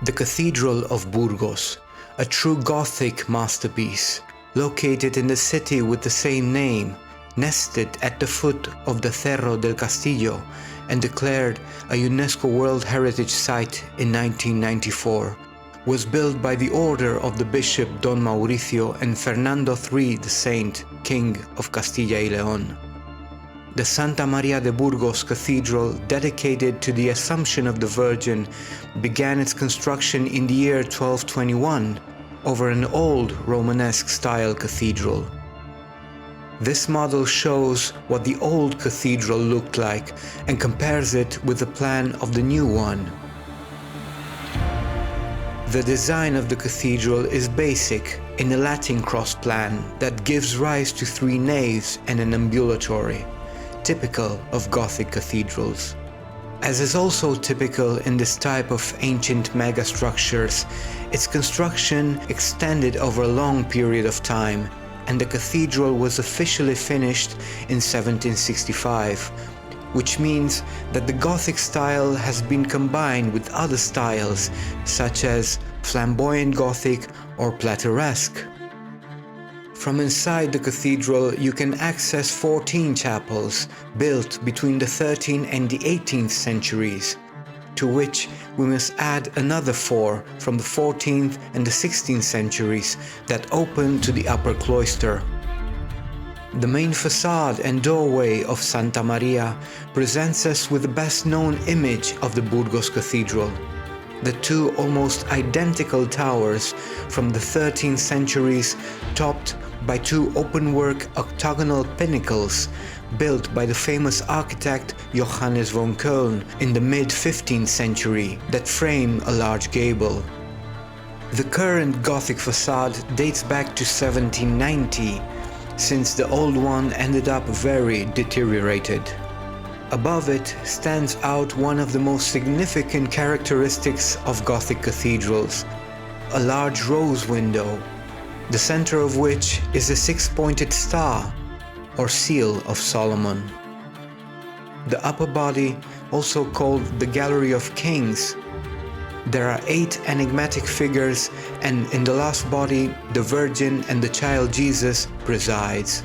The Cathedral of Burgos, a true Gothic masterpiece, located in the city with the same name, nested at the foot of the Cerro del Castillo and declared a UNESCO World Heritage Site in 1994, was built by the order of the Bishop Don Mauricio and Fernando III the Saint, King of Castilla y León. The Santa Maria de Burgos Cathedral, dedicated to the Assumption of the Virgin, began its construction in the year 1221 over an old Romanesque-style cathedral. This model shows what the old cathedral looked like and compares it with the plan of the new one. The design of the cathedral is basic in a Latin cross plan that gives rise to 3 naves and an ambulatory, typical of Gothic cathedrals. As is also typical in this type of ancient megastructures, its construction extended over a long period of time, and the cathedral was officially finished in 1765, which means that the Gothic style has been combined with other styles such as flamboyant Gothic or Plateresque. From inside the cathedral you can access 14 chapels built between the 13th and the 18th centuries, to which we must add another 4 from the 14th and the 16th centuries that open to the upper cloister. The main facade and doorway of Santa Maria presents us with the best known image of the Burgos Cathedral. The 2 almost identical towers from the 13th centuries, topped by 2 openwork octagonal pinnacles built by the famous architect Johannes von Köln in the mid-15th century that frame a large gable. The current Gothic facade dates back to 1790, since the old one ended up very deteriorated. Above it stands out one of the most significant characteristics of Gothic cathedrals, a large rose window, the center of which is a 6-pointed star, or seal of Solomon. The upper body, also called the Gallery of Kings, there are 8 enigmatic figures, and in the last body the Virgin and the child Jesus presides.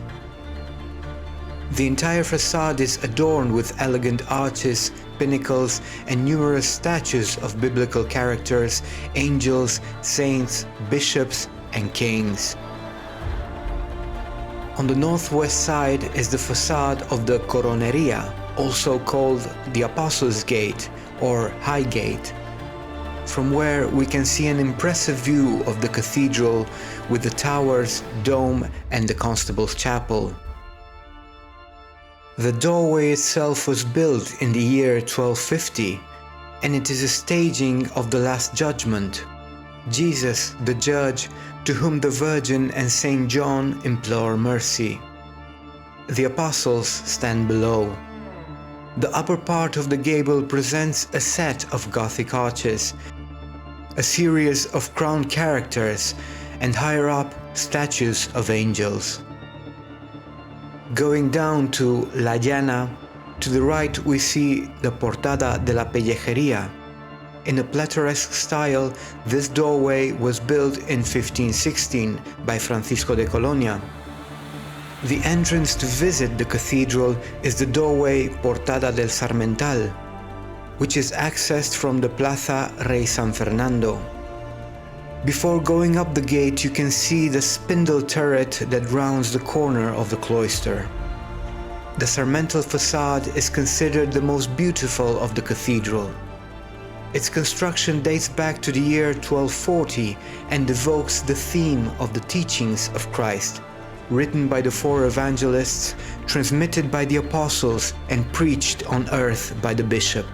The entire facade is adorned with elegant arches, pinnacles, and numerous statues of biblical characters, angels, saints, bishops, and kings. On the northwest side is the facade of the Coroneria, also called the Apostles' Gate or High Gate, from where we can see an impressive view of the cathedral with the towers, dome, and the Constable's Chapel. The doorway itself was built in the year 1250, and it is a staging of the Last Judgment, Jesus the Judge, to whom the Virgin and Saint John implore mercy. The apostles stand below. The upper part of the gable presents a set of Gothic arches, a series of crowned characters, and higher up, statues of angels. Going down to La Llana, to the right we see the Portada de la Pellejería. In a Plateresque style, this doorway was built in 1516 by Francisco de Colonia. The entrance to visit the cathedral is the doorway Portada del Sarmental, which is accessed from the Plaza Rey San Fernando. Before going up the gate you can see the spindle turret that rounds the corner of the cloister. The Sarmental facade is considered the most beautiful of the cathedral. Its construction dates back to the year 1240 and evokes the theme of the teachings of Christ, written by the 4 evangelists, transmitted by the apostles, and preached on earth by the bishop.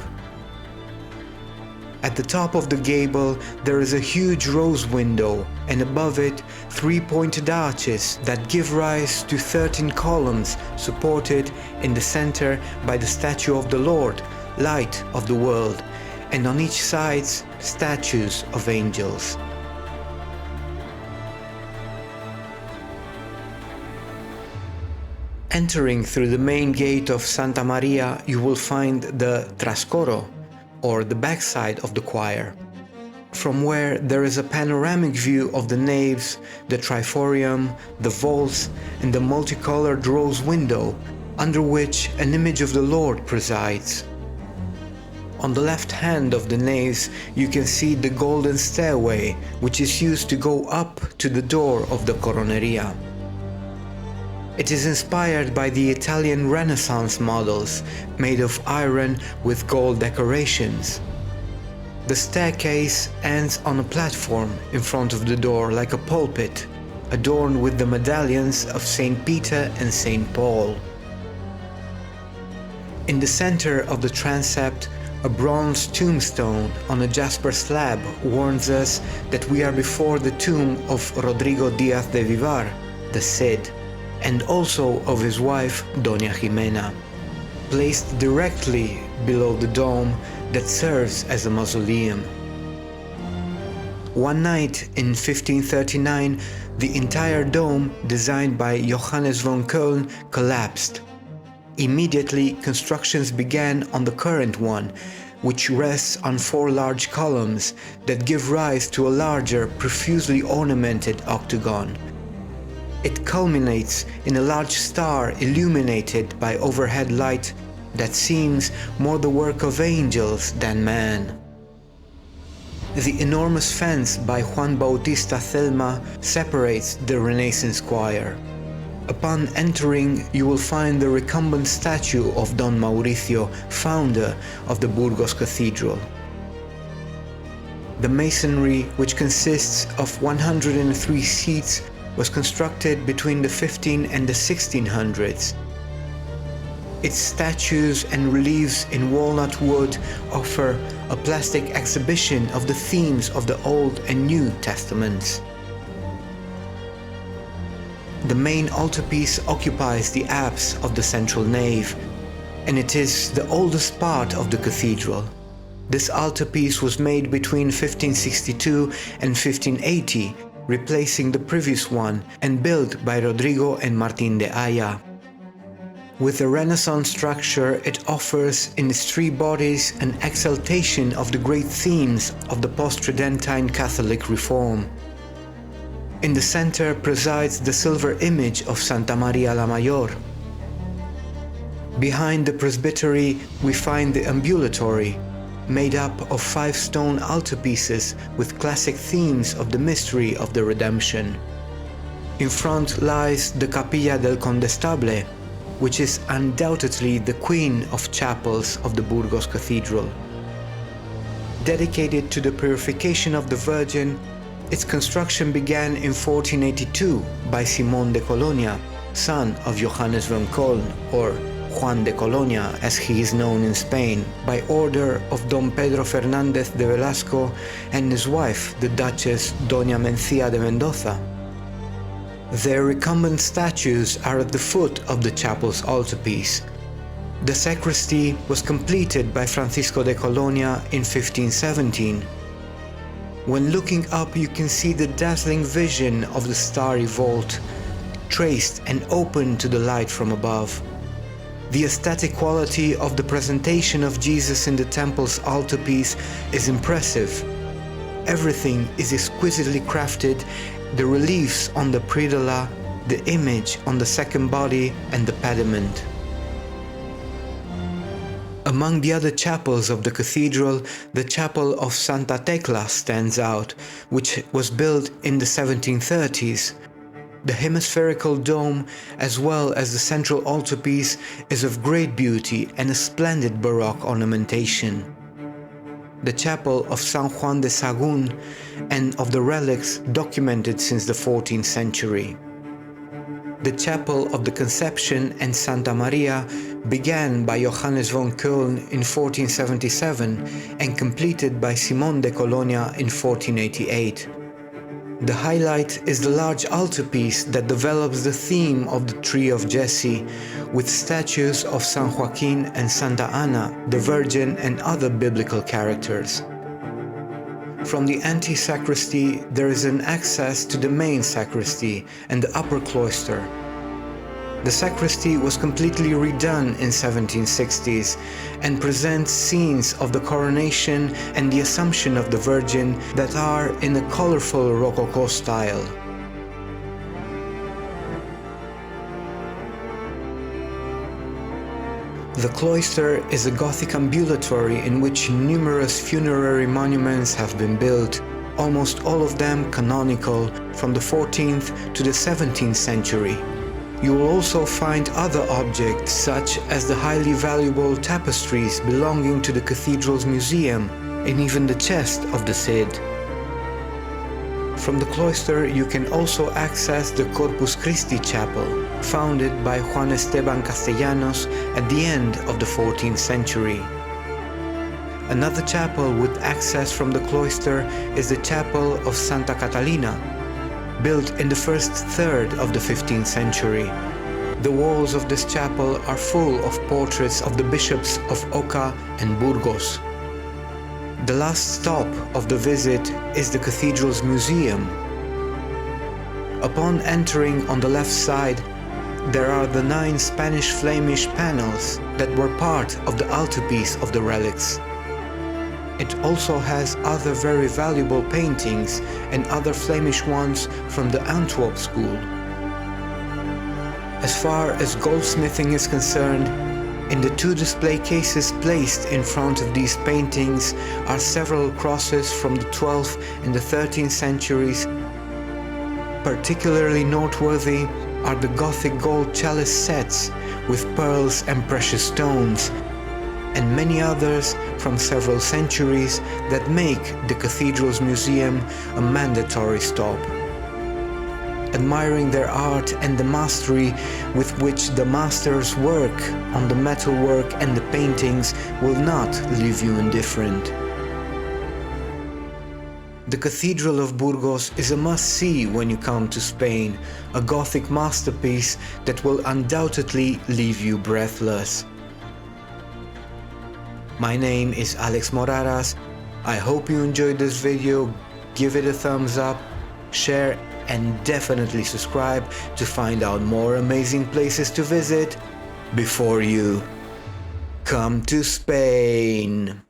At the top of the gable there is a huge rose window, and above it 3 pointed arches that give rise to 13 columns supported in the center by the statue of the Lord, light of the world, and on each side statues of angels. Entering through the main gate of Santa Maria you will find the trascoro, or the backside of the choir. from where there is a panoramic view of the naves, the triforium, the vaults, and the multicolored rose window, under which an image of the Lord presides. On the left hand of the naves you can see the golden stairway, which is used to go up to the door of the coroneria. It is inspired by the Italian Renaissance models, made of iron with gold decorations. The staircase ends on a platform in front of the door like a pulpit, adorned with the medallions of Saint Peter and Saint Paul. In the center of the transept, a bronze tombstone on a jasper slab warns us that we are before the tomb of Rodrigo Díaz de Vivar, the Cid, and also of his wife Doña Jimena, placed directly below the dome that serves as a mausoleum. One night in 1539, the entire dome, designed by Johannes von Köln, collapsed. Immediately, constructions began on the current one, which rests on 4 large columns that give rise to a larger, profusely ornamented octagon. It culminates in a large star illuminated by overhead light that seems more the work of angels than man. The enormous fence by Juan Bautista Celma separates the Renaissance choir. Upon entering, you will find the recumbent statue of Don Mauricio, founder of the Burgos Cathedral. The masonry, which consists of 103 seats, was constructed between the 15 and the 1600s. Its statues and reliefs in walnut wood offer a plastic exhibition of the themes of the Old and New Testaments. The main altarpiece occupies the apse of the central nave, and it is the oldest part of the cathedral. This altarpiece was made between 1562 and 1580, replacing the previous one and built by Rodrigo and Martín de Aya. With a Renaissance structure, it offers in its 3 bodies an exaltation of the great themes of the post-Tridentine Catholic Reform. In the center presides the silver image of Santa Maria la Mayor. Behind the presbytery we find the ambulatory, made up of 5 stone altarpieces with classic themes of the mystery of the Redemption. In front lies the Capilla del Condestable, which is undoubtedly the queen of chapels of the Burgos Cathedral. Dedicated to the purification of the Virgin, its construction began in 1482 by Simón de Colonia, son of Johannes von Köln, or Juan de Colonia as he is known in Spain, by order of Don Pedro Fernández de Velasco and his wife, the Duchess Doña Mencía de Mendoza. Their recumbent statues are at the foot of the chapel's altarpiece. The sacristy was completed by Francisco de Colonia in 1517. When looking up you can see the dazzling vision of the starry vault, traced and open to the light from above. The aesthetic quality of the presentation of Jesus in the temple's altarpiece is impressive. Everything is exquisitely crafted, the reliefs on the predella, the image on the second body and the pediment. Among the other chapels of the cathedral, the chapel of Santa Tecla stands out, which was built in the 1730s. The hemispherical dome, as well as the central altarpiece, is of great beauty and a splendid Baroque ornamentation. The chapel of San Juan de Sagún and of the relics documented since the 14th century. The chapel of the Conception and Santa Maria began by Johannes von Köln in 1477 and completed by Simón de Colonia in 1488. The highlight is the large altarpiece that develops the theme of the Tree of Jesse, with statues of San Joaquin and Santa Ana, the Virgin and other biblical characters. From the ante-sacristy there is an access to the main sacristy and the upper cloister. The sacristy was completely redone in 1760s and presents scenes of the coronation and the Assumption of the Virgin that are in a colorful Rococo style. The cloister is a Gothic ambulatory in which numerous funerary monuments have been built, almost all of them canonical from the 14th to the 17th century. You will also find other objects such as the highly valuable tapestries belonging to the cathedral's museum and even the chest of the Cid. From the cloister you can also access the Corpus Christi Chapel, founded by Juan Esteban Castellanos at the end of the 14th century. Another chapel with access from the cloister is the Chapel of Santa Catalina, built in the first third of the 15th century. The walls of this chapel are full of portraits of the bishops of Oca and Burgos. The last stop of the visit is the cathedral's museum. Upon entering on the left side, there are the 9 Spanish Flemish panels that were part of the altarpiece of the relics. It also has other very valuable paintings and other Flemish ones from the Antwerp school. As far as goldsmithing is concerned, in the 2 display cases placed in front of these paintings are several crosses from the 12th and the 13th centuries. Particularly noteworthy are the Gothic gold chalice sets with pearls and precious stones, and many others from several centuries that make the cathedral's museum a mandatory stop. Admiring their art and the mastery with which the masters work on the metalwork and the paintings will not leave you indifferent. The Cathedral of Burgos is a must-see when you come to Spain, a Gothic masterpiece that will undoubtedly leave you breathless. My name is Alex Moraras. I hope you enjoyed this video. Give it a thumbs up, share, and definitely subscribe to find out more amazing places to visit before you come to Spain.